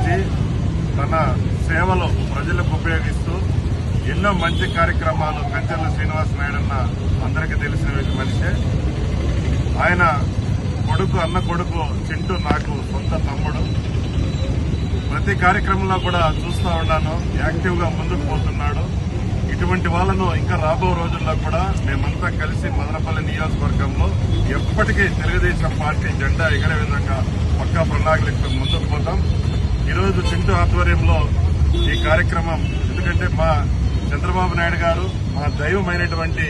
నుంచి తన సేవలు ప్రజలకు ఉపయోగిస్తూ ఎన్నో మంచి కార్యక్రమాలు కంచెల శ్రీనివాస్ నాయుడు అన్న అందరికీ తెలిసిన మనిషే. ఆయన అన్న కొడుకు చింటూ నాకు సొంత తమ్ముడు. ప్రతి కార్యక్రమంలో కూడా చూస్తూ ఉన్నాను, యాక్టివ్ గా ముందుకు పోతున్నాడు. ఇటువంటి వాళ్ళను ఇంకా రాబో రోజుల్లో కూడా మేమంతా కలిసి మదనపల్లి నియోజకవర్గంలో ఎప్పటికీ తెలుగుదేశం పార్టీ జెండా ఎగరే విధంగా పక్కా ప్రణాళికలతో ముందుకు పోతాం. ఈరోజు చింటూ ఆధ్వర్యంలో ఈ కార్యక్రమం, ఎందుకంటే మా చంద్రబాబు నాయుడు గారు, మా దైవమైనటువంటి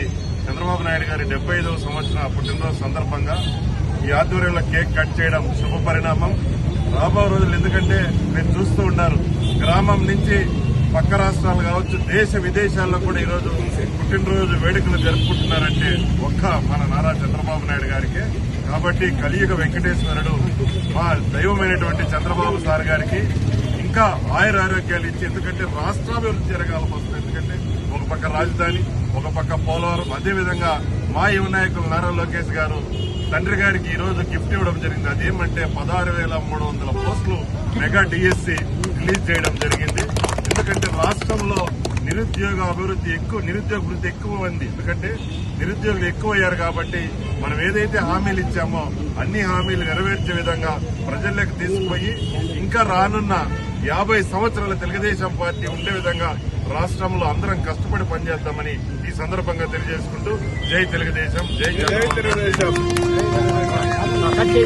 చంద్రబాబు నాయుడు గారి 75వ సంవత్సరం పుట్టినరోజు సందర్భంగా ఈ ఆధ్వర్యంలో కేక్ కట్ చేయడం శుభ పరిణామం. రాబో రోజులు, ఎందుకంటే మీరు చూస్తూ ఉన్నారు, గ్రామం నుంచి పక్క రాష్ట్రాలు కావచ్చు, దేశ విదేశాల్లో కూడా ఈరోజు పుట్టినరోజు వేడుకలు జరుపుకుంటున్నారంటే ఒక్క మన నారా చంద్రబాబు నాయుడు గారికి. కాబట్టి కలియుగ వెంకటేశ్వరుడు మా దైవమైనటువంటి చంద్రబాబు సార్ గారికి ఇంకా ఆయురారోగ్యాలు ఇచ్చి, ఎందుకంటే రాష్ట్రాభివృద్ధి జరగాలి ఫస్ట్. ఎందుకంటే ఒక పక్క రాజధాని, ఒక పక్క పోలవరం, అదేవిధంగా మా యువ నాయకులు నారా లోకేష్ గారు తండ్రి గారికి ఈ రోజు గిఫ్ట్ ఇవ్వడం జరిగింది. అదేమంటే 16,300 పోస్టులు మెగా డిఎస్సి రిలీజ్ చేయడం జరిగింది. ఎందుకంటే రాష్ట్రంలో నిరుద్యోగ వృద్ధి ఎక్కువ ఉంది. ఎందుకంటే నిరుద్యోగులు ఎక్కువయ్యారు కాబట్టి మనం ఏదైతే హామీలు ఇచ్చామో అన్ని హామీలు నెరవేర్చే విధంగా ప్రజల్లోకి తీసుకుపోయి ఇంకా రానున్న 50 సంవత్సరాల తెలుగుదేశం పార్టీ ఉండే విధంగా రాష్ట్రంలో అందరం కష్టపడి పనిచేద్దామని ఈ సందర్భంగా తెలియజేసుకుంటూ జై తెలుగుదేశం, జై తెలుగుదేశం. అదే